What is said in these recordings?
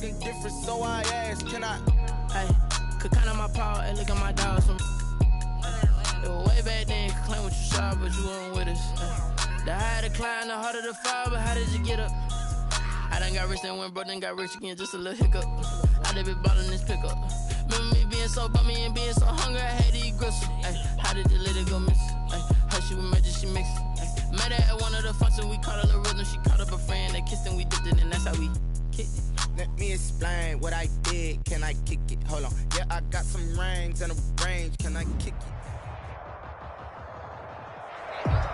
looking different, so I asked, can I? Hey, could count on my power, hey, look at my dogs from. It was way back then, could claim what you saw, but you weren't with us. The higher the climb, the harder the fall, but how did you get up? I done got rich and went broke, then got rich again, just a little hiccup. I done been ballin' this pickup. Remember me being so bummy and being so hungry, I had to eat gristle. Ay, how did you let it go miss? Ay, how she was magic, she mixed. Met her at one of the functions, we caught a little rhythm. She caught up a friend, they kissed and we dipped it, and that's how we kicked it. Let me explain what I did, can I kick it? Hold on, yeah, I got some rings and a range, can I kick it?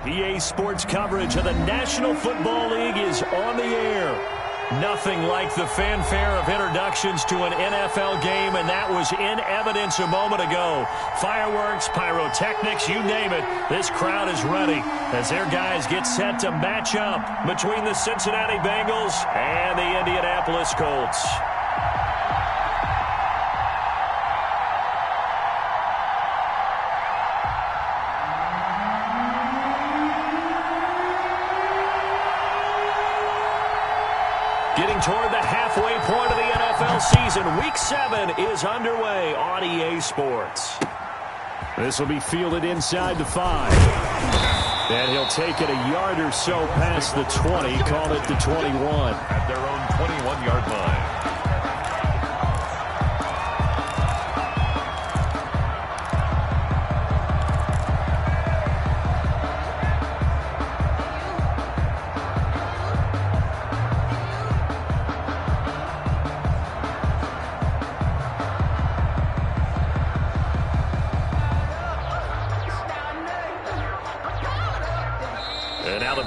EA Sports coverage of the National Football League is on the air. Nothing like the fanfare of introductions to an NFL game, and that was in evidence a moment ago. Fireworks, pyrotechnics, you name it. This crowd is ready as their guys get set to match up between the Cincinnati Bengals and the Indianapolis Colts. Getting toward the halfway point of the NFL season. Week 7 is underway on EA Sports. This will be fielded inside the 5. And he'll take it a yard or so past the 20, call it the 21. At their own 21-yard line.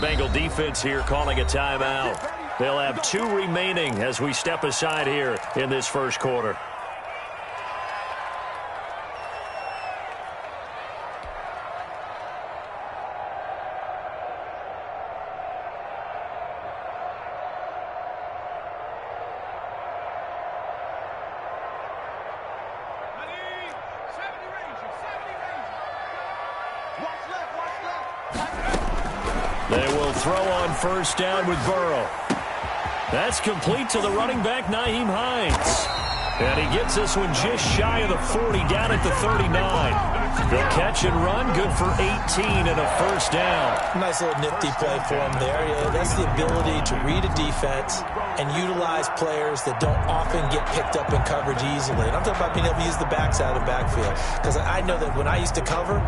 Bengal defense here calling a timeout. They'll have 2 remaining as we step aside here in this first quarter. They will throw on first down with Burrow. That's complete to the running back, Nyheim Hines. And he gets this one just shy of the 40, down at the 39. The catch and run, good for 18 and a first down. Nice little nifty play for him there. Yeah, that's the ability to read a defense and utilize players that don't often get picked up in coverage easily. And I'm talking about being able to use the backs out of the backfield. Because I know that when I used to cover,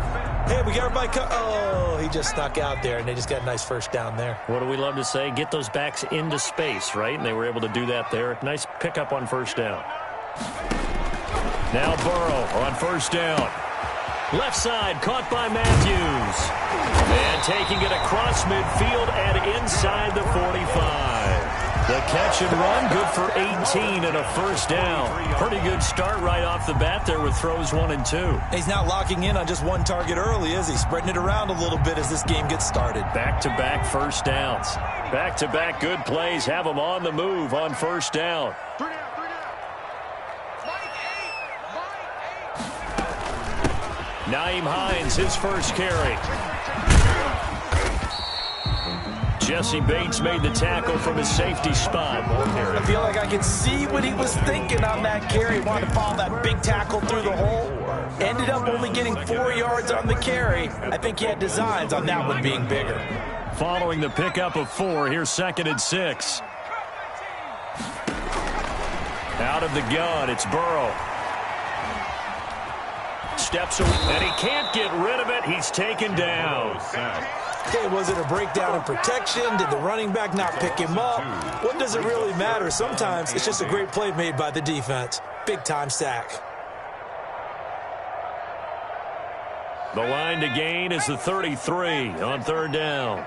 hey, we got everybody oh, he just snuck out there, and they just got a nice first down there. What do we love to say? Get those backs into space, right? And they were able to do that there. Nice pickup on first down. Now Burrow on first down. Left side, caught by Matthews. And taking it across midfield and inside the 45. The catch and run, good for 18 and a first down. Pretty good start right off the bat there with throws 1 and 2. He's not locking in on just one target early, is he? Spreading it around a little bit as this game gets started. Back-to-back first downs. Back-to-back good plays have them on the move on first down. Nyheim Hines, his first carry. Jesse Bates made the tackle from his safety spot. I feel like I could see what he was thinking on that carry. Wanted to follow that big tackle through the hole. Ended up only getting 4 yards on the carry. I think he had designs on that one being bigger. Following the pickup of 4, here's 2nd and 6. Out of the gun, it's Burrow. Steps away, and he can't get rid of it. He's taken down. Okay, was it a breakdown in protection? Did the running back not pick him up? What does it really matter? Sometimes it's just a great play made by the defense. Big-time sack. The line to gain is the 33 on third down.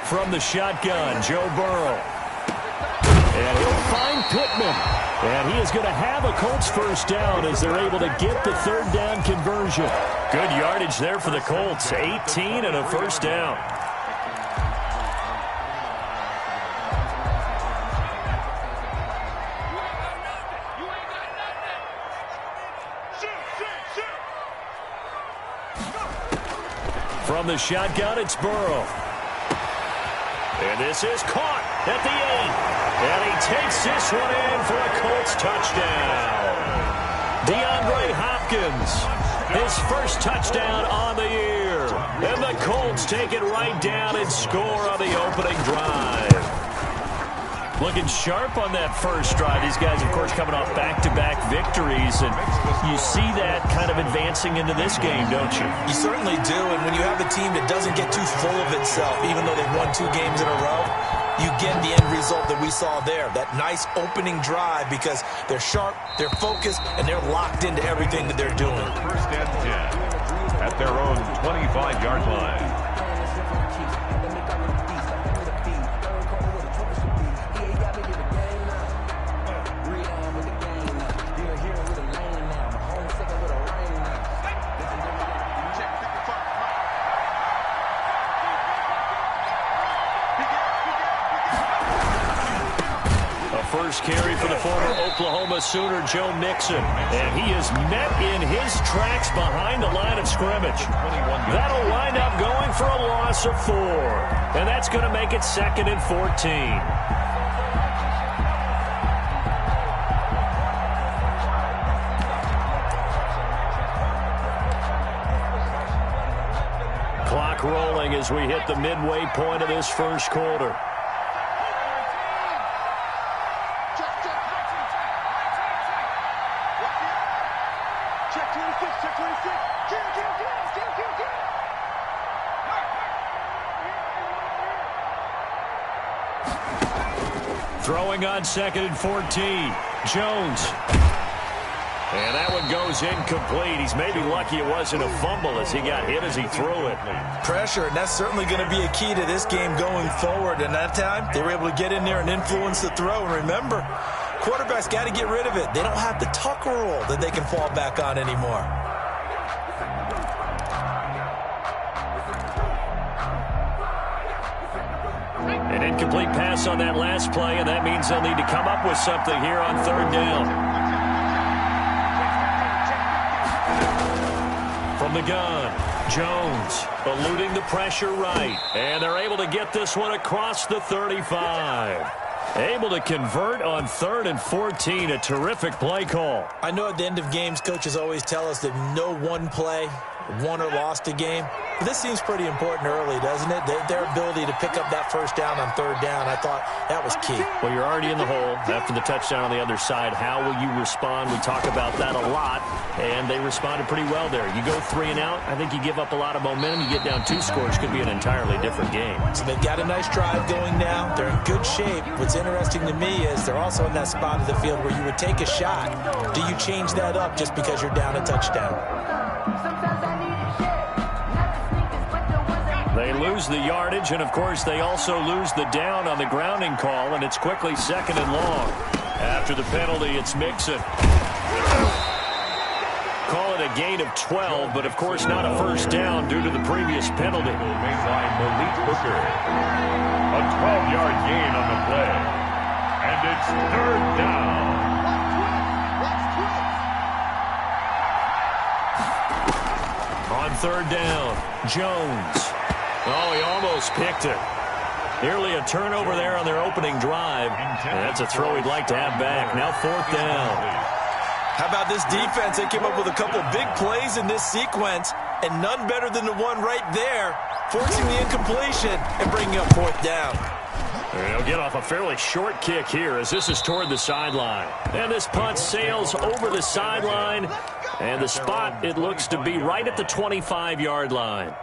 From the shotgun, Joe Burrow. And he'll find Pittman. And he is going to have a Colts first down as they're able to get the third down conversion. Good yardage there for the Colts. 18 and a first down. From From the shotgun, it's Burrow. And this is caught at the 8. And he takes this one in for a Colts touchdown. DeAndre Hopkins, his first touchdown on the year. And the Colts take it right down and score on the opening drive. Looking sharp on that first drive. These guys, of course, coming off back-to-back victories. And you see that kind of advancing into this game, don't you? You certainly do. And when you have a team that doesn't get too full of itself, even though they've won 2 games in a row, you get the end result that we saw there. That nice opening drive because they're sharp, they're focused, and they're locked into everything that they're doing. First and 10 at their own 25-yard line. First carry for the former Oklahoma Sooner, Joe Mixon. And he is met in his tracks behind the line of scrimmage. That'll wind up going for a loss of 4. And that's going to make it 2nd and 14. Clock rolling as we hit the midway point of this first quarter. Throwing on 2nd and 14. Jones. And that one goes incomplete. He's maybe lucky it wasn't a fumble as he got hit as he threw it. Pressure, and that's certainly going to be a key to this game going forward. And that time, they were able to get in there and influence the throw. And remember, quarterbacks got to get rid of it. They don't have the tuck rule that they can fall back on anymore. An incomplete pass on that last play, and that means they'll need to come up with something here on 3rd down. From the gun, Jones eluding the pressure right, and they're able to get this one across the 35. Able to convert on 3rd and 14, a terrific play call. I know at the end of games, coaches always tell us that no one play won or lost a game. But this seems pretty important early, doesn't it? Their ability to pick up that first down on 3rd down, I thought that was key. Well, you're already in the hole after the touchdown on the other side. How will you respond? We talk about that a lot, and they responded pretty well there. You go 3 and out, I think you give up a lot of momentum. You get down 2 scores, could be an entirely different game. So they've got a nice drive going now. They're in good shape. What's interesting to me is they're also in that spot of the field where you would take a shot. Do you change that up just because you're down a touchdown? They lose the yardage, and, of course, they also lose the down on the grounding call, and it's quickly 2nd and long. After the penalty, it's Mixon. Call it a gain of 12, but, of course, not a first down due to the previous penalty. Made by Malik Hooker. A 12-yard gain on the play. And it's 3rd down. On 3rd down, Jones. Oh, he almost picked it. Nearly a turnover there on their opening drive. And that's a throw he'd like to have back. Now 4th down. How about this defense? They came up with a couple big plays in this sequence, and none better than the one right there, forcing the incompletion and bringing up 4th down. And they'll get off a fairly short kick here as this is toward the sideline. And this punt sails over the sideline. And the spot, it looks to be right at the 25-yard line.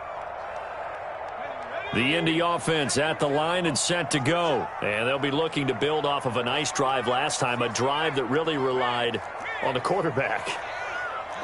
The Indy offense at the line and set to go. And they'll be looking to build off of a nice drive last time, a drive that really relied on the quarterback.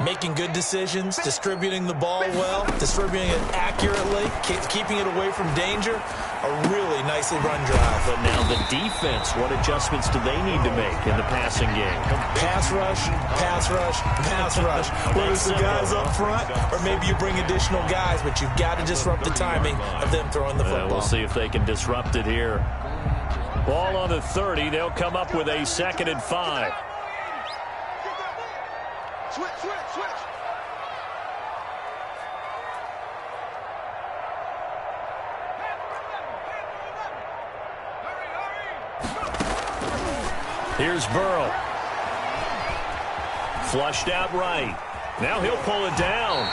Making good decisions, distributing the ball well, distributing it accurately, keeping it away from danger. A really nicely run drive. But now the defense, what adjustments do they need to make in the passing game? Pass rush, pass rush, pass rush. Whether it's the guys up front or maybe you bring additional guys, but you've got to disrupt the timing of them throwing the football. We'll see if they can disrupt it here. Ball on the 30. They'll come up with a 2nd and 5. Switch. Here's Burrow. Flushed out right. Now he'll pull it down.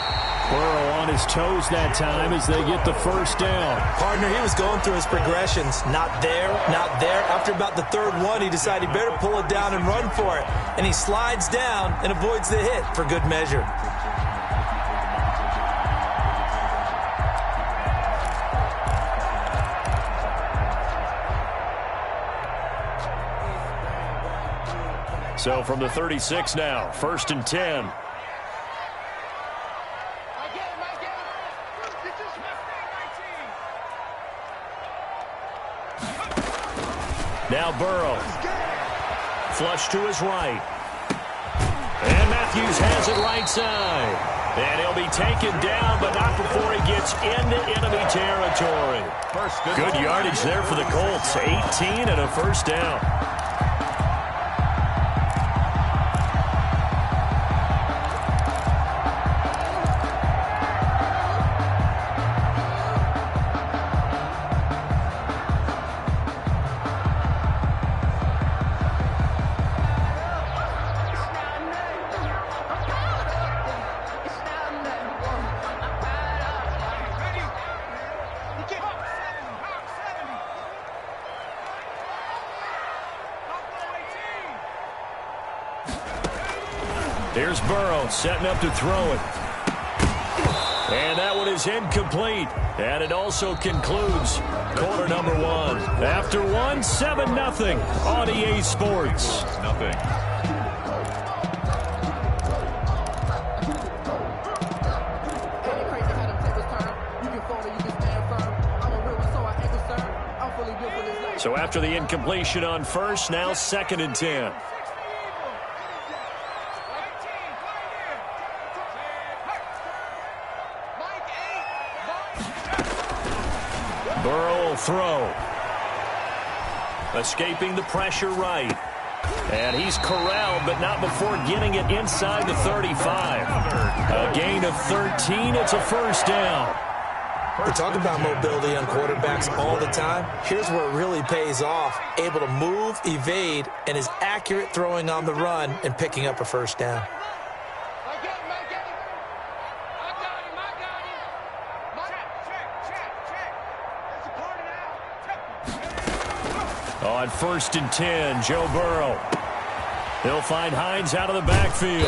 Burrow on his toes that time as they get the first down. Partner, he was going through his progressions. Not there, not there. After about the third one, he decided he better pull it down and run for it. And he slides down and avoids the hit for good measure. So from the 36 now, 1st and 10. Now Burrow. Flush to his right. And Matthews has it right side. And he'll be taken down, but not before he gets into enemy territory. Good yardage there for the Colts. 18 and a first down. Here's Burrow setting up to throw it. And that one is incomplete. And it also concludes quarter number one. After one, 7-0 on EA Sports. Nothing. So after the incompletion on first, now 2nd and 10. Burrow will throw. Escaping the pressure right. And he's corralled, but not before getting it inside the 35. A gain of 13. It's a first down. We talk about mobility on quarterbacks all the time. Here's where it really pays off. Able to move, evade, and is accurate throwing on the run and picking up a first down. On 1st and 10, Joe Burrow. He'll find Hines out of the backfield.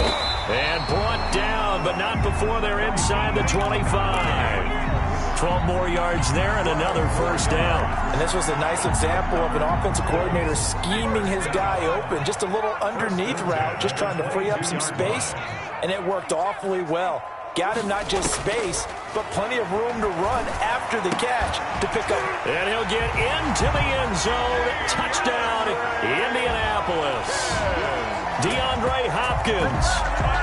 And brought down, but not before they're inside the 25. 12 more yards there and another first down. And this was a nice example of an offensive coordinator scheming his guy open. Just a little underneath route, just trying to free up some space, and it worked awfully well. Got him not just space, but plenty of room to run after the catch to pick up. And he'll get into the end zone. Touchdown, Indianapolis. DeAndre Hopkins.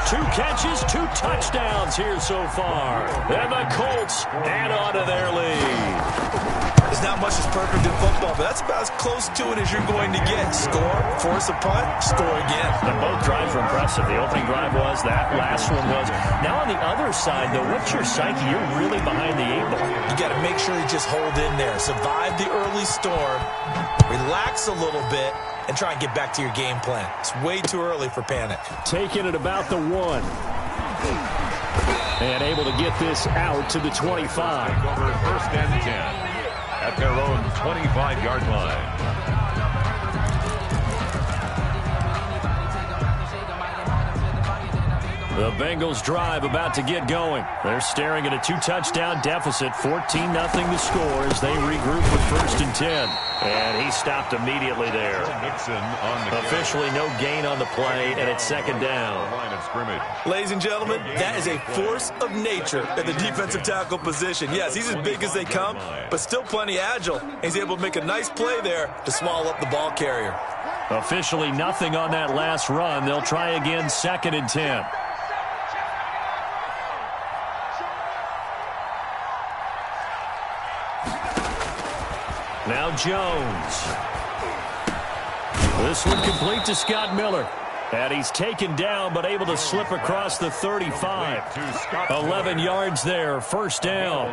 2 catches, 2 touchdowns here so far. And the Colts add on to their lead. There's not much that's perfect in football, but that's about as close to it as you're going to get. Score, force a punt, score again. And both drives were impressive. The opening drive was, that last one was. Now on the other side, though, what's your psyche? You're really behind the 8-ball. You got to make sure you just hold in there. Survive the early storm, relax a little bit, and try and get back to your game plan. It's way too early for panic. Taking it about the 1. And able to get this out to the 25. Over 1st and 10 at their own 25-yard line. The Bengals drive about to get going. They're staring at a 2-touchdown deficit, 14-0 the score as they regroup with 1st and 10. And he stopped immediately there. Officially no gain on the play, and it's 2nd down. Line of scrimmage. Ladies and gentlemen, that is a force of nature at the defensive tackle position. Yes, he's as big as they come, but still plenty agile. He's able to make a nice play there to swallow up the ball carrier. Officially nothing on that last run. They'll try again, 2nd and 10. Now Jones. This one complete to Scott Miller. And he's taken down, but able to slip across the 35. 11 yards there, first down.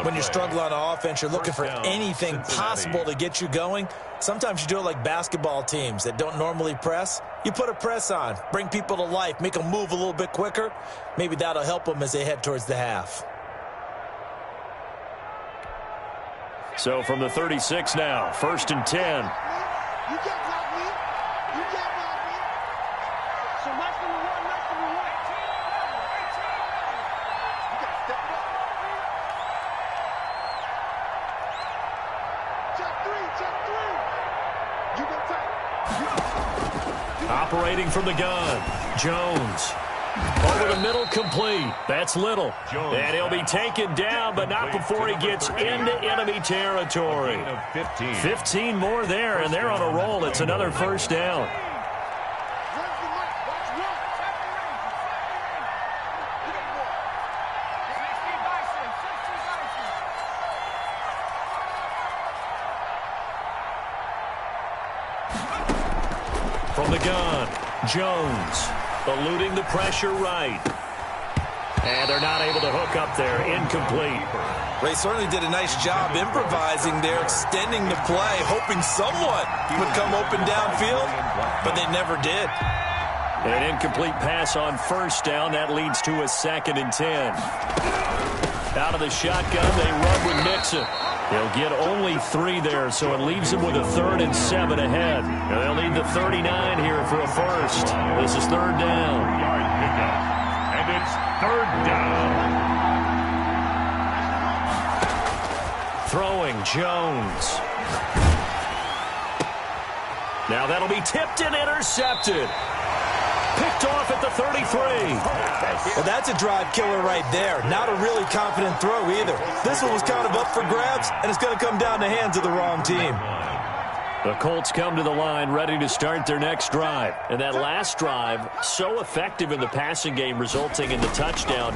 When you struggle on offense, you're looking for anything possible to get you going. Sometimes you do it like basketball teams that don't normally press. You put a press on, bring people to life, make them move a little bit quicker. Maybe that'll help them as they head towards the half. So from the 36 now, first and 10. You can't block me. You can't block me. So nice number one, nice number one. You got to step up. Check three. You go tight. Operating from the gun, Jones. Over the middle, complete. That's Little. And he'll be taken down, but not before he gets into enemy territory. 15 more there, and they're on a roll. It's another first down. From the gun, Jones. Eluding the pressure right. And they're not able to hook up there. Incomplete. They certainly did a nice job improvising there, extending the play, hoping someone would come open downfield, but they never did. An incomplete pass on first down. That leads to a 2nd and 10. Out of the shotgun, they run with Mixon. They'll get only 3 there, so it leaves them with a 3rd and 7 ahead. And they'll need the 39 here for a first. This is 3rd down. And it's 3rd down. Throwing, Jones. Now that'll be tipped and intercepted. Picked off at the 33. Well, that's a drive killer right there. Not a really confident throw either. This one was kind of up for grabs, and it's going to come down the hands of the wrong team. The Colts come to the line ready to start their next drive. And that last drive, so effective in the passing game, resulting in the touchdown.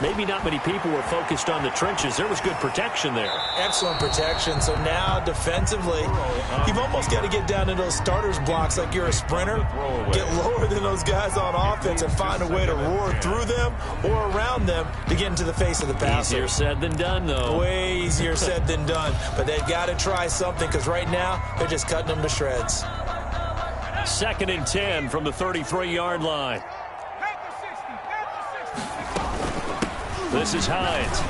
Maybe not many people were focused on the trenches. There was good protection there. Excellent protection. So now defensively, you've almost got to get down to those starters blocks like you're a sprinter. Get lower than those guys on offense and find a way to roar through them or around them to get into the face of the passer. Easier said than done, though. Way easier said than done. But they've got to try something because right now they're just cutting them to shreds. 2nd and 10 from the 33-yard line. This is Hines.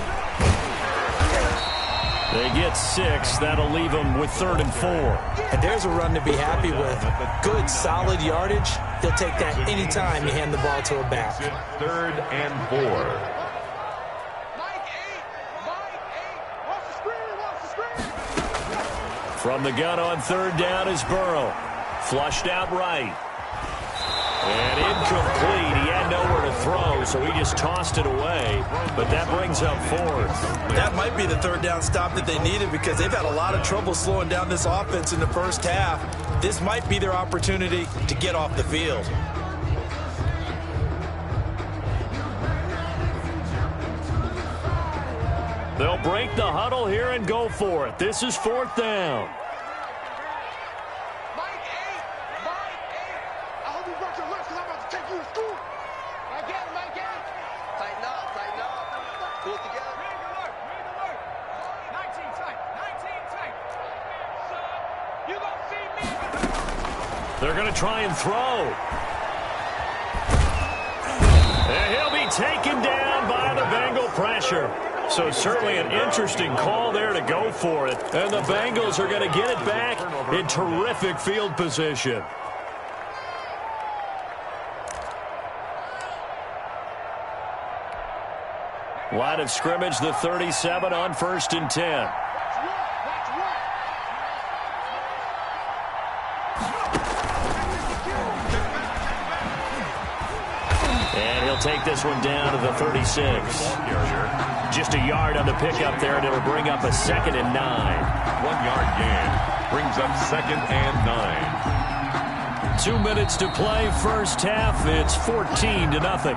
They get 6. That'll leave them with 3rd and 4. And there's a run to be happy with. Good, solid yardage. He'll take that any time you hand the ball to a back. 3rd and 4. From the gun on 3rd down is Burrow. Flushed out right. And incomplete. He had nowhere to throw, so he just tossed it away. But that brings up 4th. That might be the 3rd down stop that they needed because they've had a lot of trouble slowing down this offense in the first half. This might be their opportunity to get off the field. They'll break the huddle here and go for it. This is 4th down. They're going to try and throw. And he'll be taken down by the Bengal pressure. So certainly an interesting call there to go for it. And the Bengals are going to get it back in terrific field position. Line of scrimmage, the 37 on 1st and 10. And he'll take this one down to the 36. Just a yard on the pickup there, and it'll bring up a 2nd and 9. 1-yard gain brings up 2nd and 9. 2 minutes to play, first half. It's 14-0.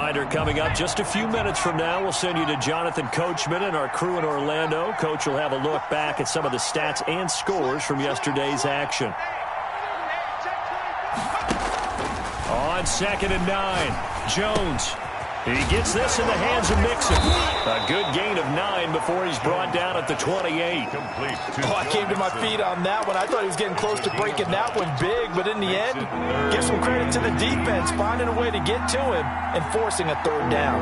Reminder coming up just a few minutes from now, we'll send you to Jonathan Coachman and our crew in Orlando. Coach will have a look back at some of the stats and scores from yesterday's action. On 2nd and 9, Jones. He gets this in the hands of Mixon. A good gain of 9 before he's brought down at the 28. I came to my feet on that one. I thought he was getting close to breaking that one big, but in the end, give some credit to the defense, finding a way to get to him and forcing a 3rd down.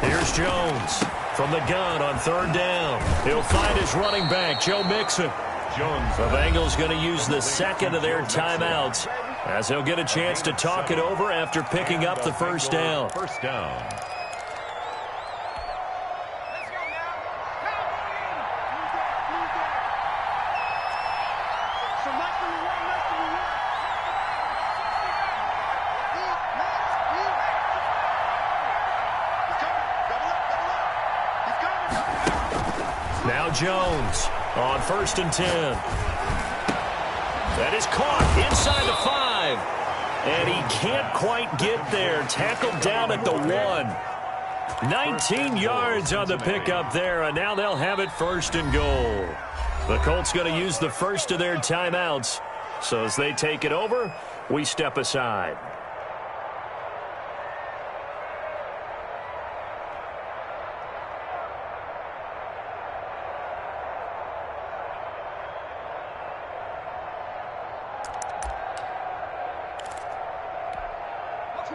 Here's Jones from the gun on 3rd down. He'll find his running back, Joe Mixon. The Bengals going to use the 2nd of their timeouts as they'll get a chance to talk it over after picking up the 1st down. First down. Now Jones on 1st and 10. That is caught inside the 5. And he can't quite get there. Tackled down at the 1. 19 yards on the pickup there, and now they'll have it 1st and goal. The Colts going to use the 1st of their timeouts. So as they take it over, we step aside.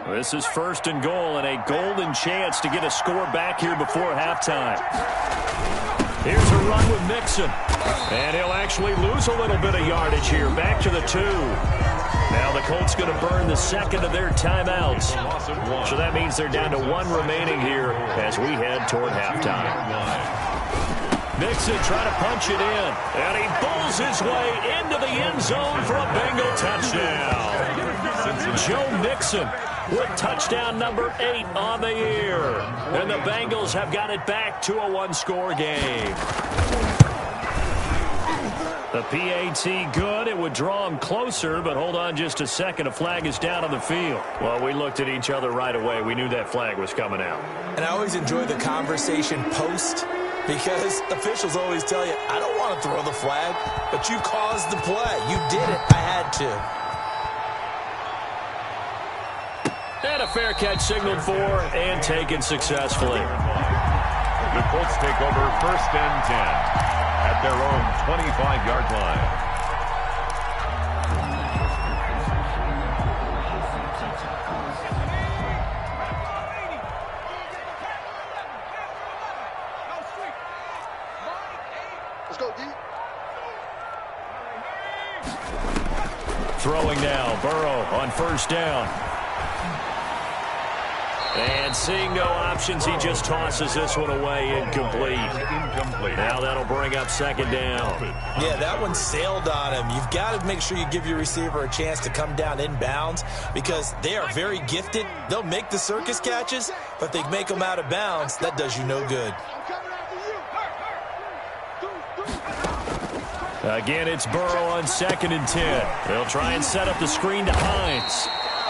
This is 1st and goal and a golden chance to get a score back here before halftime. Here's a run with Mixon. And he'll actually lose a little bit of yardage here. Back to the 2. Now the Colts going to burn the 2nd of their timeouts. So that means they're down to 1 remaining here as we head toward halftime. Mixon trying to punch it in. And he bowls his way into the end zone for a Bengal touchdown. Joe Mixon with touchdown number 8 on the year. And the Bengals have got it back to a 1-score game. The PAT good. It would draw him closer, but hold on just a second. A flag is down on the field. Well, we looked at each other right away. We knew that flag was coming out. And I always enjoy the conversation post because officials always tell you, I don't want to throw the flag, but you caused the play. You did it. I had to. And a fair catch signaled for and taken successfully. The Colts take over 1st and 10 at their own 25-yard line. Let's go, D. Throwing now, Burrow on 1st down. And seeing no options, he just tosses this one away, incomplete. Now that'll bring up 2nd down. Yeah, that one sailed on him. You've got to make sure you give your receiver a chance to come down inbounds because they are very gifted. They'll make the circus catches, but they make them out of bounds. That does you no good. Again, it's Burrow on 2nd and 10. They'll try and set up the screen to Hines.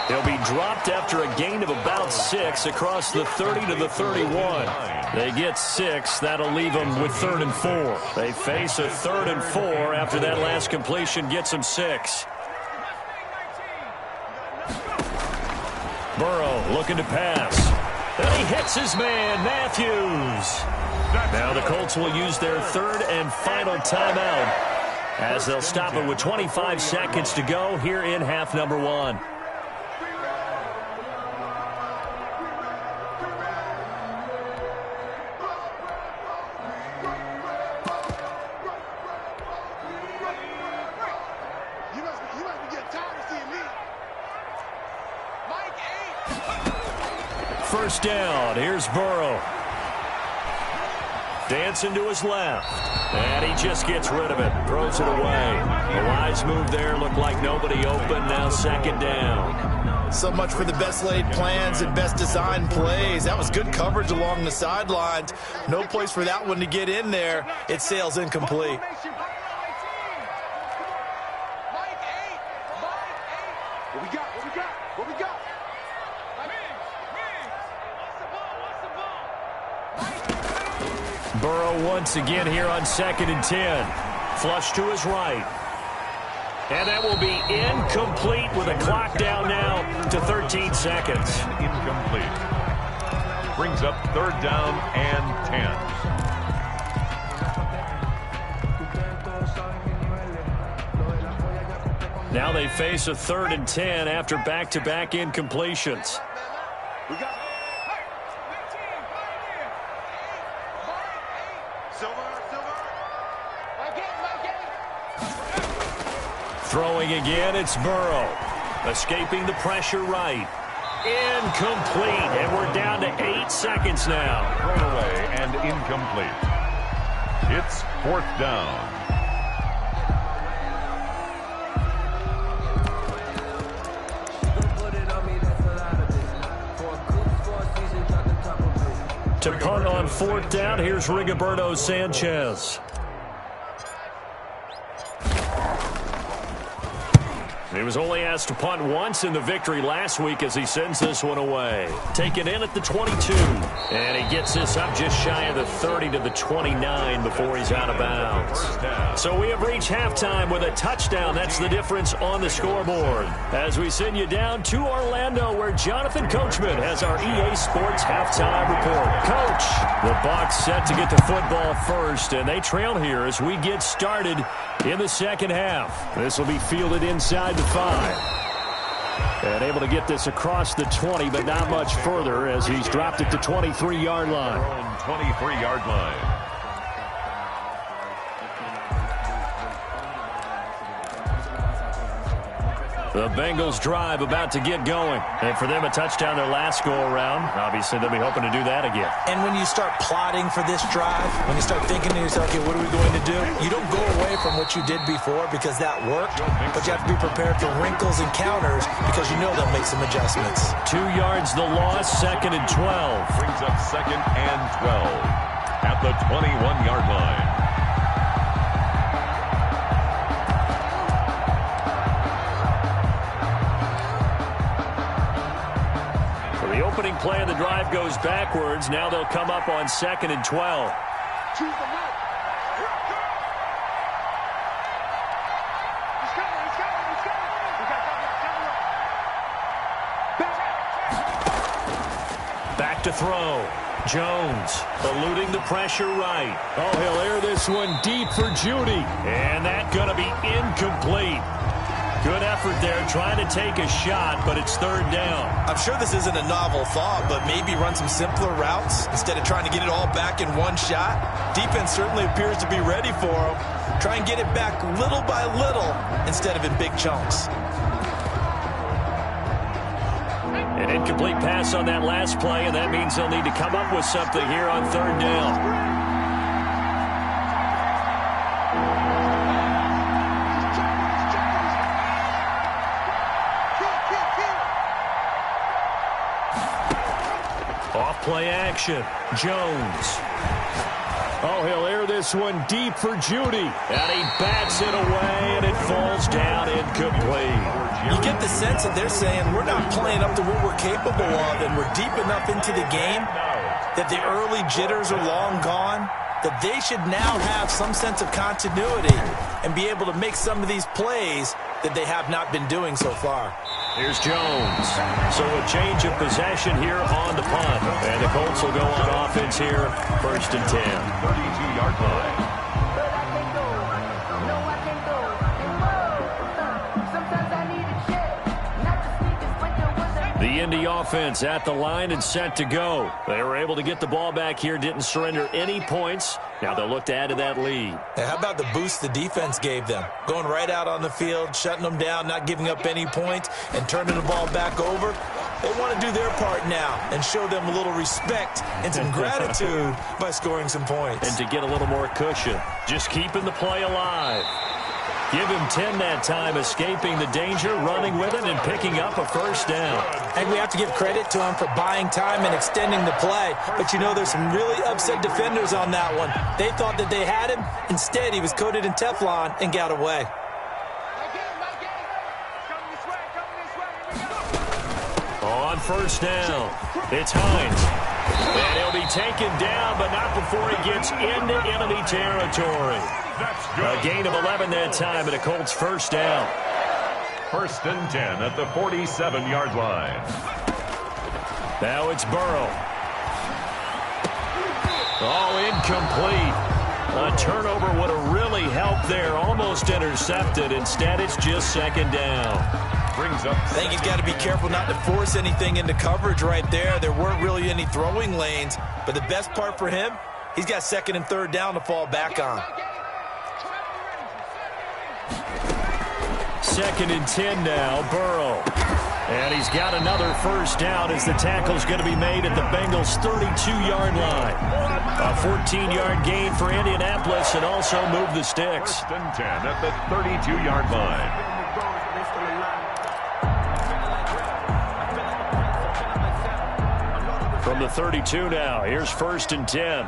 He'll be dropped after a gain of about 6 across the 30 to the 31. They get 6. That'll leave them with 3rd and 4. They face a 3rd and 4 after that last completion gets them 6. Burrow looking to pass. And he hits his man, Matthews. Now the Colts will use their 3rd and final timeout as they'll stop it with 25 seconds to go here in half number 1. First down. Here's Burrow. Dancing to his left. And he just gets rid of it. Throws it away. A wise move there. Looked like nobody open. Now 2nd down. So much for the best laid plans and best designed plays. That was good coverage along the sidelines. No place for that one to get in there. It sails incomplete. Burrow once again here on 2nd and 10. Flush to his right. And that will be incomplete with a clock down now to 13 seconds. And incomplete. Brings up 3rd down and 10. Now they face a 3rd and 10 after back-to-back incompletions. Throwing again, it's Burrow. Escaping the pressure right. Incomplete, and we're down to 8 seconds now. Thrown away and incomplete. It's 4th down. To punt on 4th down, here's Rigoberto Sanchez. He was only asked to punt once in the victory last week as he sends this one away. Taken in at the 22. And he gets this up just shy of the 30 to the 29 before he's out of bounds. So we have reached halftime with a touchdown. That's the difference on the scoreboard. As we send you down to Orlando, where Jonathan Coachman has our EA Sports halftime report. Coach, the Bucs set to get the football first, and they trail here as we get started in the second half. This will be fielded inside the 5. And able to get this across the 20, but not much further as he's dropped at the 23-yard line. 23-yard line. The Bengals drive about to get going. And for them, a touchdown their last go-around. Obviously, they'll be hoping to do that again. And when you start plotting for this drive, when you start thinking to yourself, okay, what are we going to do? You don't go away from what you did before because that worked, but you have to be prepared for wrinkles and counters because you know they'll make some adjustments. 2 yards the loss, 2nd and 12. Brings up 2nd and 12 at the 21-yard line. The opening play of the drive goes backwards. Now they'll come up on 2nd and 12. Back to throw. Jones eluding the pressure right. Oh, he'll air this one deep for Judy. And that's going to be incomplete. Good effort there, trying to take a shot, but it's 3rd down. I'm sure this isn't a novel thought, but maybe run some simpler routes instead of trying to get it all back in one shot. Defense certainly appears to be ready for him. Try and get it back little by little instead of in big chunks. An incomplete pass on that last play, and that means they'll need to come up with something here on 3rd down. Play action. Jones. Oh, he'll air this one deep for Judy. And he bats it away, and it falls down incomplete. You get the sense that they're saying we're not playing up to what we're capable of, and we're deep enough into the game that the early jitters are long gone, that they should now have some sense of continuity and be able to make some of these plays that they have not been doing so far. Here's Jones. So a change of possession here on the punt. And the Colts will go on offense here, 1st and 10. 32-yard line. The Indy offense at the line and set to go. They were able to get the ball back here, didn't surrender any points. Now they'll look to add to that lead. Now, how about the boost the defense gave them? Going right out on the field, shutting them down, not giving up any points, and turning the ball back over. They want to do their part now and show them a little respect and some gratitude by scoring some points. And to get a little more cushion. Just keeping the play alive. Give him 10 that time, escaping the danger, running with it, and picking up a 1st down. And we have to give credit to him for buying time and extending the play. But, you know, there's some really upset defenders on that one. They thought that they had him. Instead, he was coated in Teflon and got away. On 1st down, it's Hines. And he'll be taken down, but not before he gets into enemy territory. A gain of 11 that time, and a Colts first down. 1st and 10 at the 47-yard line. Now it's Burrow. Oh, incomplete. A turnover would have really helped there. Almost intercepted. Instead, it's just 2nd down. Brings up. I think he's got to be careful not to force anything into coverage right there. There weren't really any throwing lanes. But the best part for him, he's got 2nd and 3rd down to fall back on. 2nd and 10 now, Burrow. And he's got another first down as the tackle's going to be made at the Bengals' 32-yard line. A 14-yard gain for Indianapolis and also move the sticks. 1st and 10 at the 32-yard line. From the 32 now, here's 1st and 10.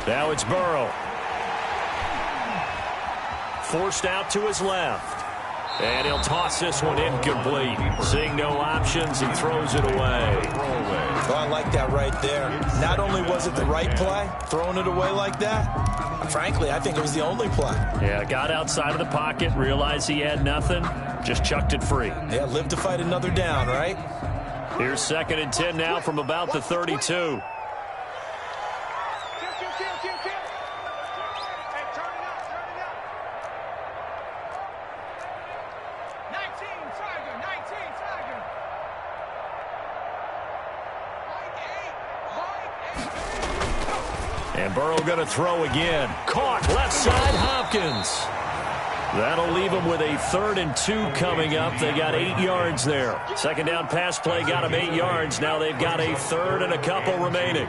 Now it's Burrow. Forced out to his left. And he'll toss this one incomplete. Seeing no options, he throws it away. Oh, I like that right there. Not only was it the right play, throwing it away like that, frankly, I think it was the only play. Yeah, got outside of the pocket, realized he had nothing, just chucked it free. Yeah, live to fight another down, right? Here's 2nd and 10 now from about the 32. And Burrow going to throw again. Caught left side, Hopkins. That'll leave them with a 3rd and 2 coming up. They got 8 yards there. 2nd down pass play got them 8 yards. Now they've got a 3rd and a couple remaining.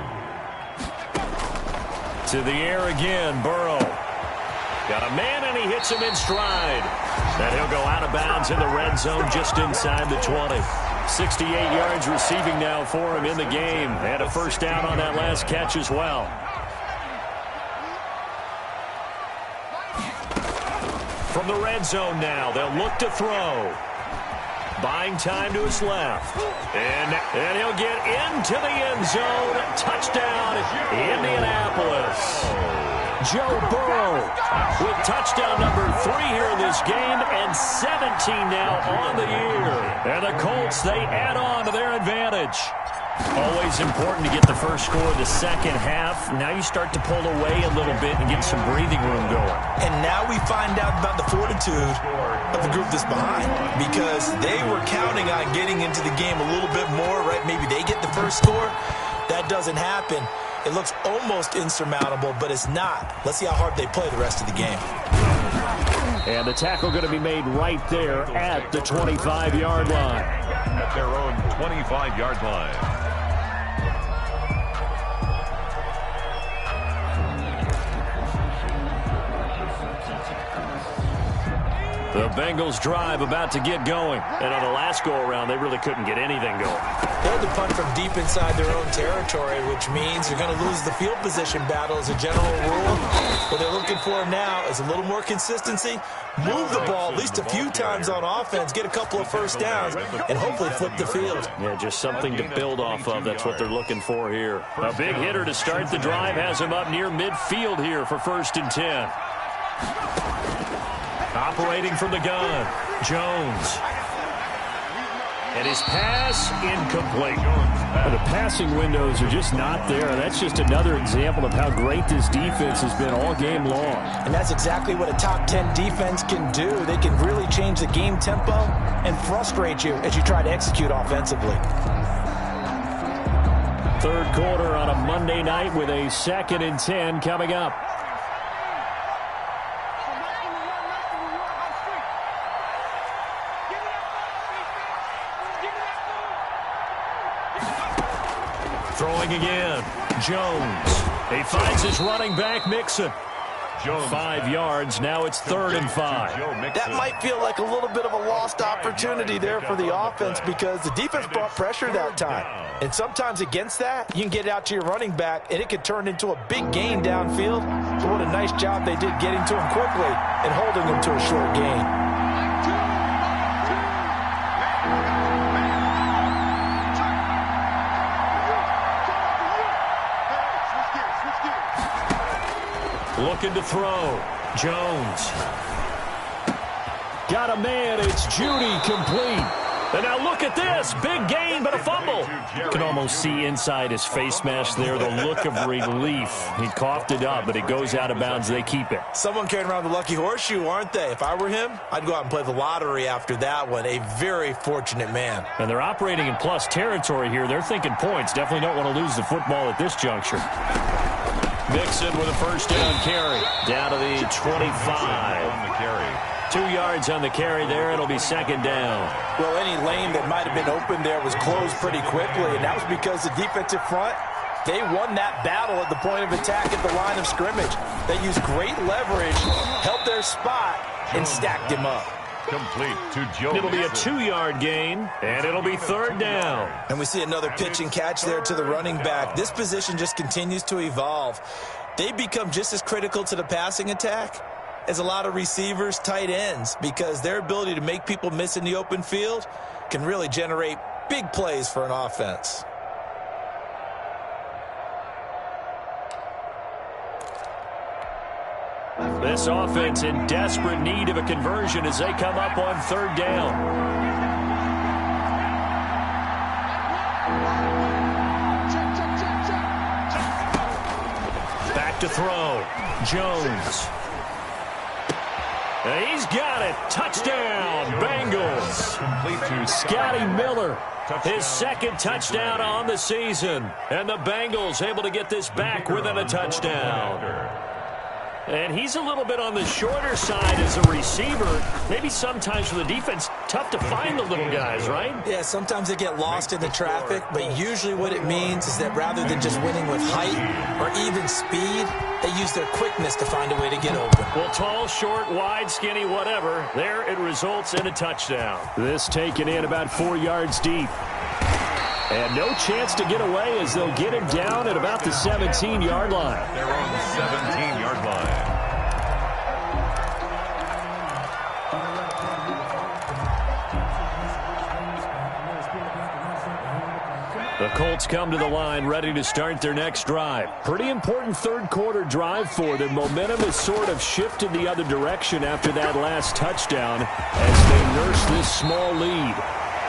To the air again, Burrow. Got a man and he hits him in stride. And he'll go out of bounds in the red zone just inside the 20. 68 yards receiving now for him in the game. And a first down on that last catch as well. From the red zone now, they'll look to throw. Buying time to his left. And he'll get into the end zone. Touchdown, Indianapolis. Joe Burrow with touchdown number 3 here in this game and 17 now on the year. And the Colts, they add on to their advantage. Always important to get the first score of the second half. Now you start to pull away a little bit and get some breathing room going. And now we find out about the fortitude of the group that's behind, because they were counting on getting into the game a little bit more, right? Maybe they get the first score. That doesn't happen. It looks almost insurmountable, but it's not. Let's see how hard they play the rest of the game. And the tackle going to be made right there at the 25-yard line. At their own 25-yard line. The Bengals drive about to get going. And on the last go-around, they really couldn't get anything going. They had to punt from deep inside their own territory, which means they're going to lose the field position battle as a general rule. What they're looking for now is a little more consistency, move the ball at least a few times on offense, get a couple of first downs, and hopefully flip the field. Yeah, just something to build off of. That's what they're looking for here. A big hitter to start the drive has him up near midfield here for 1st and 10. Operating from the gun, Jones. And his pass incomplete. The passing windows are just not there. That's just another example of how great this defense has been all game long. And that's exactly what a top 10 defense can do. They can really change the game tempo and frustrate you as you try to execute offensively. 3rd quarter on a Monday night with a 2nd and 10 coming up. Throwing again, Jones. He finds his running back, Mixon. 5 yards. Now it's 3rd and 5. That might feel like a little bit of a lost opportunity there for the offense because the defense brought pressure that time. And sometimes against that, you can get it out to your running back, and it could turn into a big gain downfield. But what a nice job they did getting to him quickly and holding him to a short gain. Looking to throw. Jones. Got a man. It's Judy, complete. And now look at this. Big gain, but a fumble. You can almost see inside his face mask there the look of relief. He coughed it up, but it goes out of bounds. They keep it. Someone carrying around the lucky horseshoe, aren't they? If I were him, I'd go out and play the lottery after that one. A very fortunate man. And they're operating in plus territory here. They're thinking points. Definitely don't want to lose the football at this juncture. Mixon with a first down carry. Down to the 25. On the carry. 2 yards on the carry there. It'll be 2nd down. Well, any lane that might have been open there was closed pretty quickly, and that was because the defensive front, they won that battle at the point of attack at the line of scrimmage. They used great leverage, held their spot, and stacked him up. Complete to Jones. It'll be a 2-yard gain, and it'll be 3rd down. And we see another pitch and catch there to the running back. This position just continues to evolve. They become just as critical to the passing attack as a lot of receivers, tight ends, because their ability to make people miss in the open field can really generate big plays for an offense. This offense in desperate need of a conversion as they come up on 3rd down. Back to throw. Jones. And he's got it. Touchdown, Bengals. Scotty Miller, his 2nd touchdown on the season. And the Bengals able to get this back within a touchdown. And he's a little bit on the shorter side as a receiver. Maybe sometimes for the defense, tough to find the little guys, right? Yeah, sometimes they get lost in the traffic, but usually what it means is that rather than just winning with height or even speed, they use their quickness to find a way to get open. Well, tall, short, wide, skinny, whatever, there it results in a touchdown. This taken in about 4 yards deep. And no chance to get away as they'll get him down at about the 17-yard line. They're on the 17-yard line. The Colts come to the line ready to start their next drive. Pretty important 3rd quarter drive for them. Momentum has sort of shifted the other direction after that last touchdown as they nurse this small lead.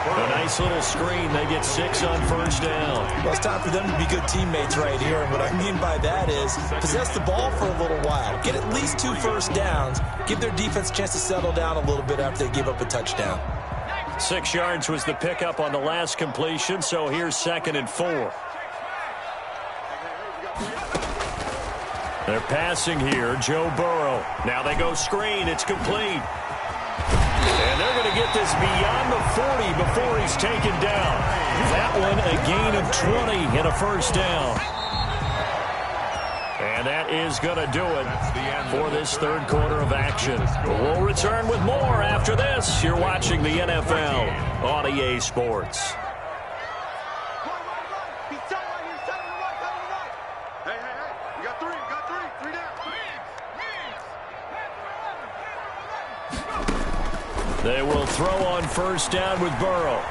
A nice little screen. They get 6 on 1st down. Well, it's time for them to be good teammates right here. And what I mean by that is possess the ball for a little while. Get at least 2 first downs. Give their defense a chance to settle down a little bit after they give up a touchdown. 6 yards was the pickup on the last completion, so here's 2nd and 4. They're passing here. Joe Burrow. Now they go screen. It's complete. And they're going to get this beyond the 40 before he's taken down. That one a gain of 20 and a 1st down. And that is going to do it for this 3rd quarter of action. We'll return with more after this. You're watching the NFL on EA Sports. They will throw on 1st down with Burrow.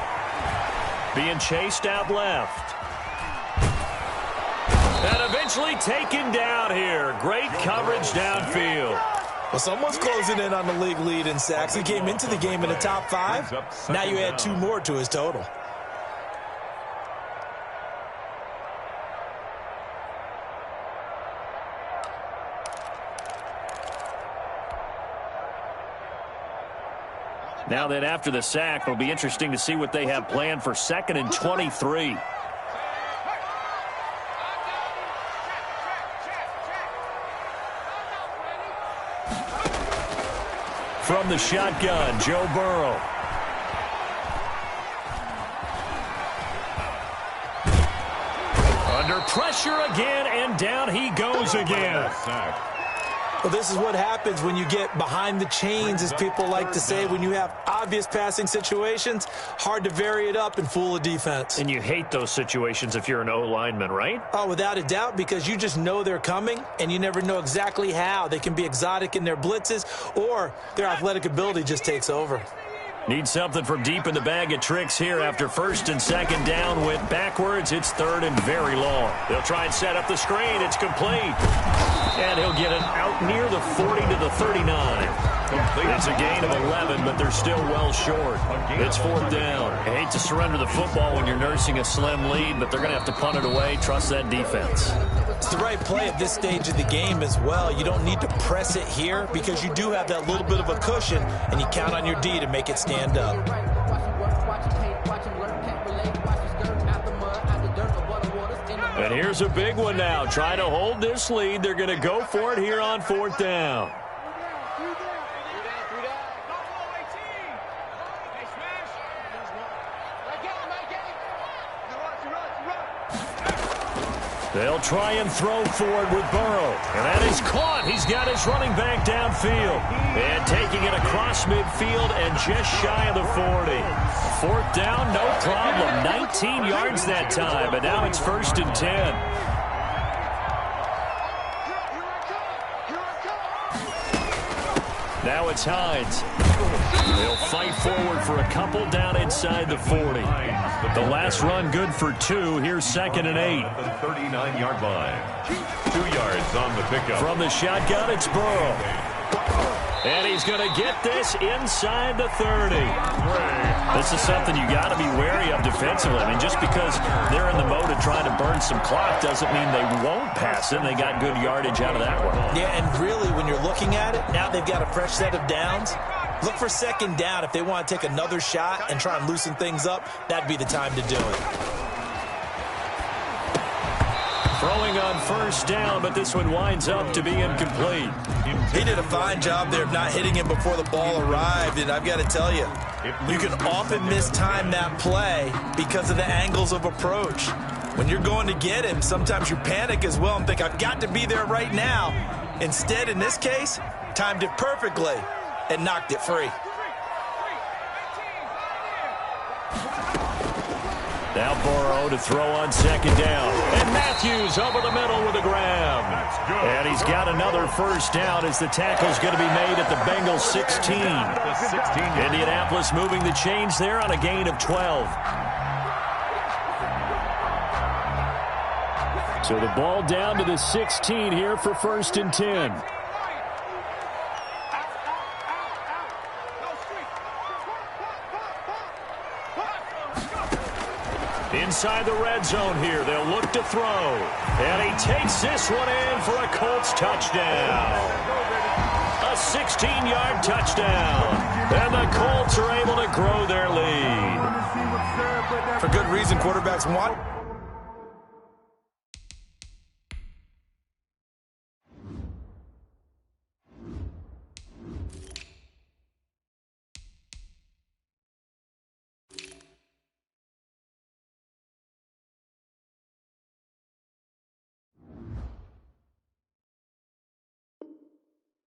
Being chased out left. And eventually taken down here. Great coverage downfield. Well, someone's closing in on the league lead in sacks. He came into the game in the top 5. Now you add 2 more to his total. Now then, after the sack, it'll be interesting to see what they have planned for 2nd and 23. From the shotgun, Joe Burrow. Under pressure again, and down he goes again. Well, this is what happens when you get behind the chains, as people like to say. When you have obvious passing situations, hard to vary it up and fool a defense. And you hate those situations if you're an O-lineman, right? Oh, without a doubt, because you just know they're coming, and you never know exactly how. They can be exotic in their blitzes, or their athletic ability just takes over. Need something from deep in the bag of tricks here after first and second down. Went backwards. It's third and very long. They'll try and set up the screen. It's complete. And he'll get it out near the 40 to the 39. It's a gain of 11, but they're still well short. It's fourth down. I hate to surrender the football when you're nursing a slim lead, but they're going to have to punt it away. Trust that defense. It's the right play at this stage of the game as well. You don't need to press it here because you do have that little bit of a cushion, and you count on your D to make it stand up. And here's a big one now. Trying to hold this lead. They're going to go for it here on fourth down. They'll try and throw forward with Burrow. And that is caught. He's got his running back downfield. And taking it across midfield and just shy of the 40. Fourth down, no problem. 19 yards that time, but now it's first and 10. Now it's Hines. They'll fight forward for a couple down inside the 40. The last run good for 2. Here's second and 8. The 39-yard line. 2 yards on the pickup. From the shotgun, it's Burrow. And he's going to get this inside the 30. This is something you got to be wary of defensively. I mean, just because they're in the mode of trying to burn some clock doesn't mean they won't pass it. And they got good yardage out of that one. Yeah, and really, when you're looking at it, now they've got a fresh set of downs. Look for second down. If they want to take another shot and try and loosen things up, that'd be the time to do it. Throwing on first down, but this one winds up to be incomplete. He did a fine job there of not hitting him before the ball arrived, and I've got to tell you, you can often mistime that play because of the angles of approach. When you're going to get him, sometimes you panic as well and think, I've got to be there right now. Instead, in this case, timed it perfectly and knocked it free. Now Burrow to throw on second down. And Matthews over the middle with a grab. And he's got another first down as the tackle's going to be made at the Bengals 16. Indianapolis moving the chains there on a gain of 12. So the ball down to the 16 here for first and 10. Inside the red zone here. They'll look to throw. And he takes this one in for a Colts touchdown. A 16-yard touchdown. And the Colts are able to grow their lead. For good reason, quarterbacks want.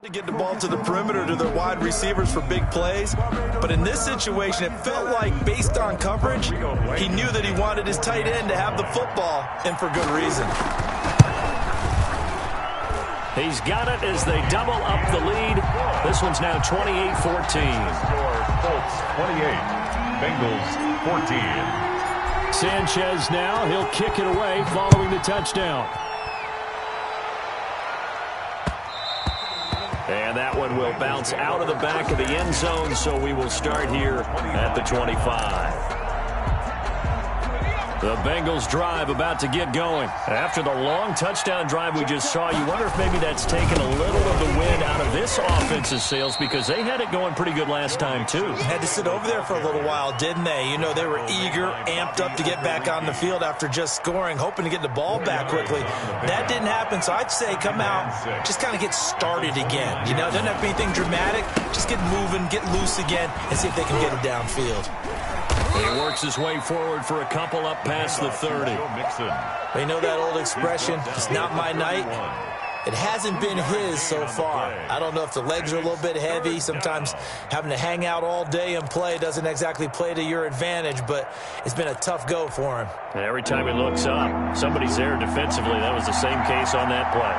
To get the ball to the perimeter to their wide receivers for big plays. But in this situation, it felt like, based on coverage, he knew that he wanted his tight end to have the football, and for good reason. He's got it as they double up the lead. This one's now 28-14. Score, Colts 28, Bengals 14. Sanchez now, he'll kick it away following the touchdown. And that one will bounce out of the back of the end zone, so we will start here at the 25. The Bengals drive about to get going. After the long touchdown drive we just saw, you wonder if maybe that's taken a little of the wind out of this offense's sails, because they had it going pretty good last time, too. Had to sit over there for a little while, didn't they? You know, they were eager, amped up to get back on the field after just scoring, hoping to get the ball back quickly. That didn't happen, so I'd say come out, just kind of get started again. You know, it doesn't have to be anything dramatic. Just get moving, get loose again, and see if they can get it downfield. He works his way forward for a couple up past the 30. They know that old expression, it's not my night. It hasn't been his so far. I don't know if the legs are a little bit heavy. Sometimes having to hang out all day and play doesn't exactly play to your advantage, but it's been a tough go for him. And every time he looks up, somebody's there defensively. That was the same case on that play.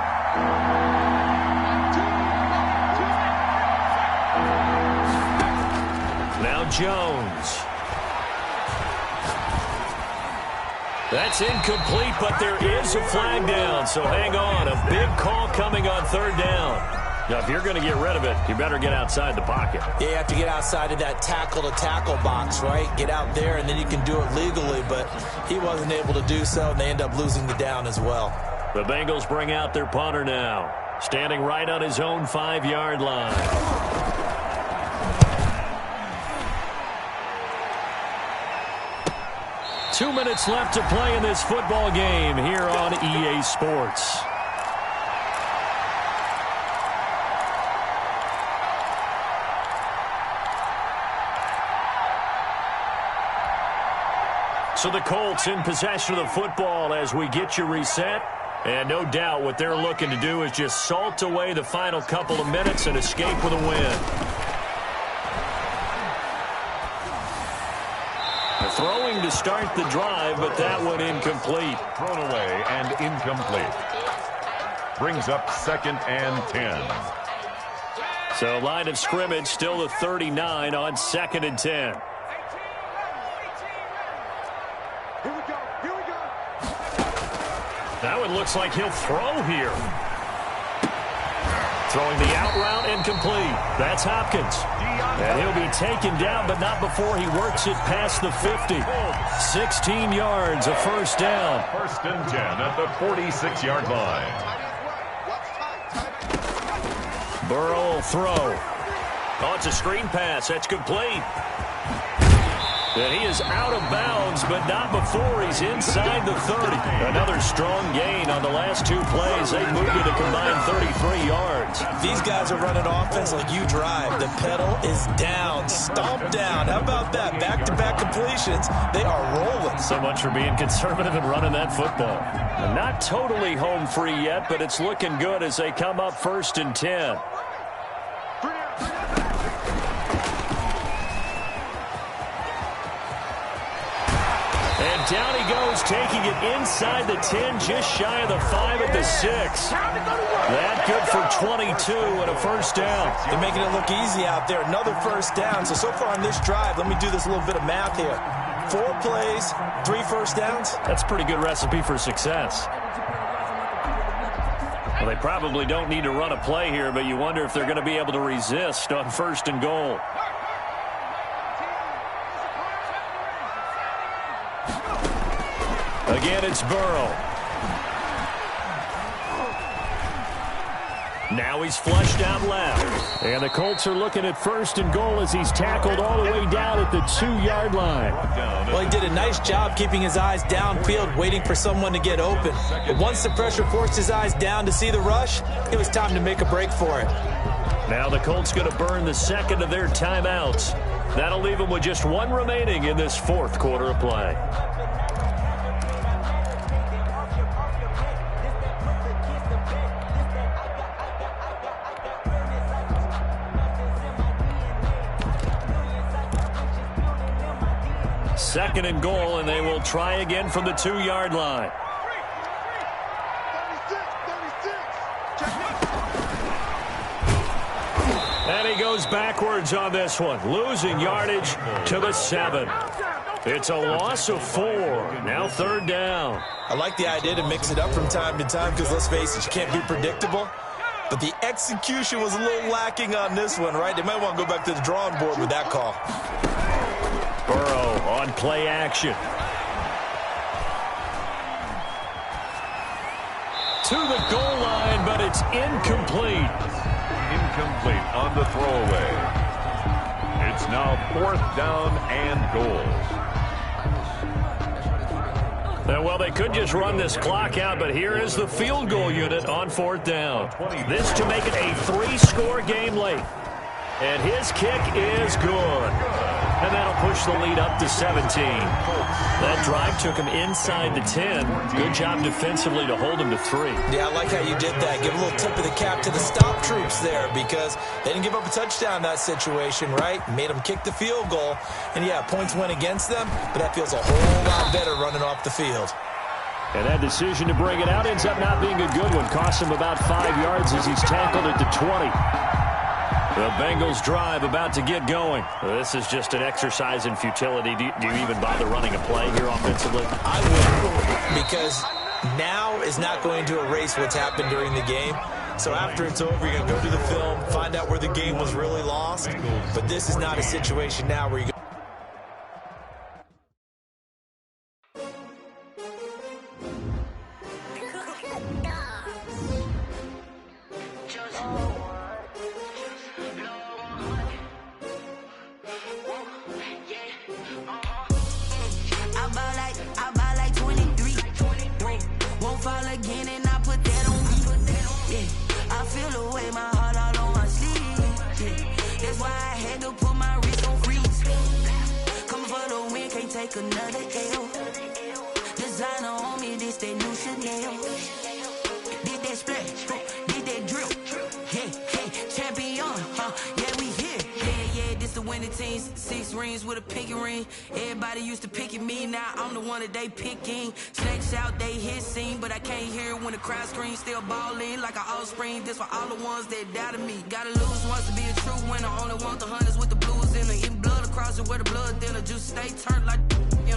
Now Jones. That's incomplete, but there is a flag down, so hang on. A big call coming on third down. Now, if you're going to get rid of it, you better get outside the pocket. Yeah, you have to get outside of that tackle-to-tackle box, right? Get out there, and then you can do it legally, but he wasn't able to do so, and they end up losing the down as well. The Bengals bring out their punter now, standing right on his own 5-yard line. 2 minutes left to play in this football game here on EA Sports. So the Colts in possession of the football as we get you reset. And no doubt what they're looking to do is just salt away the final couple of minutes and escape with a win. Throwing to start the drive, but that one incomplete. Thrown away and incomplete. Brings up 2nd and 10. So line of scrimmage still the 39 on 2nd and 10. Here we go. Here we go. That one looks like he'll throw here. Throwing the out route incomplete. That's Hopkins. And he'll be taken down, but not before he works it past the 50. 16 yards, a first down. 1st and 10 at the 46-yard line. Burrow will throw. Oh, it's a screen pass. That's complete. And he is out of bounds, but not before he's inside the 30. Another strong gain on the last 2 plays. They moved it a combined 33 yards. These guys are running offense like you drive. The pedal is down, stomped down. How about that? Back-to-back completions. They are rolling. So much for being conservative and running that football. Not totally home free yet, but it's looking good as they come up 1st and 10. And down he goes, taking it inside the 10, just shy of the 5 at the 6. That good for 22 and a first down. They're making it look easy out there. Another first down. So far on this drive, let me do this little bit of math here. 4 plays, 3 first downs. That's a pretty good recipe for success. Well, they probably don't need to run a play here, but you wonder if they're going to be able to resist on 1st and goal. Again, it's Burrow. Now he's flushed out left. And the Colts are looking at 1st and goal as he's tackled all the way down at the 2-yard line. Well, he did a nice job keeping his eyes downfield, waiting for someone to get open. But once the pressure forced his eyes down to see the rush, it was time to make a break for it. Now the Colts going to burn the 2nd of their timeouts. That'll leave them with just 1 remaining in this 4th quarter of play. Second and goal, and they will try again from the 2-yard line. And he goes backwards on this one, losing yardage to the 7. It's a loss of 4. Now 3rd down. I like the idea to mix it up from time to time because, let's face it, you can't be predictable. But the execution was a little lacking on this one, right? They might want to go back to the drawing board with that call. Burrow on play action. To the goal line, but it's incomplete. Incomplete on the throwaway. It's now 4th down and goal. Well, they could just run this clock out, but here is the field goal unit on 4th down. This to make it a 3-score game late. And his kick is good. And that'll push the lead up to 17. That drive took him inside the 10. Good job defensively to hold him to 3. Yeah, I like how you did that. Give a little tip of the cap to the stop troops there because they didn't give up a touchdown in that situation, right? Made them kick the field goal. And, yeah, points went against them, but that feels a whole lot better running off the field. And that decision to bring it out ends up not being a good one. Costs him about 5 yards as he's tackled at the 20. The Bengals drive about to get going. This is just an exercise in futility. Do you even bother running a play here offensively? I would, because now is not going to erase what's happened during the game. So after it's over, you're going to go to the film, find out where the game was really lost. But this is not a situation now where you go. Another L. Designer on me, this that new Chanel. Did that splash, did that drip. Yeah, champion, yeah, we here. Yeah, this the winning teams. 6 rings with a pinky ring. Everybody used to picking me, now I'm the one that they picking. Snakes out, they hit scene, but I can't hear when the crowd screams. Still ballin' like an offspring. This for all the ones that doubted me. Gotta lose once to be a true winner. Only want the hunters with the blues in it. Eating blood across it where the blood thinner. Juice stay turned like.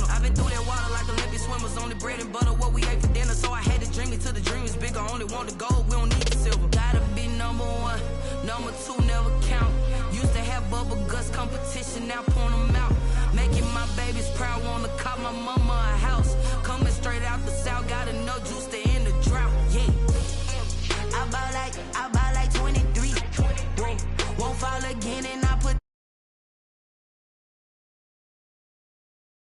I've been through that water like Olympic swimmers. Only bread and butter, what we ate for dinner. So I had to dream it till the dream is bigger. Only want the gold, we don't need the silver. Gotta be number 1, number 2 never count. Used to have bubble guts competition, now point them out. Making my babies proud, wanna cop my mama a house. Coming straight out the south,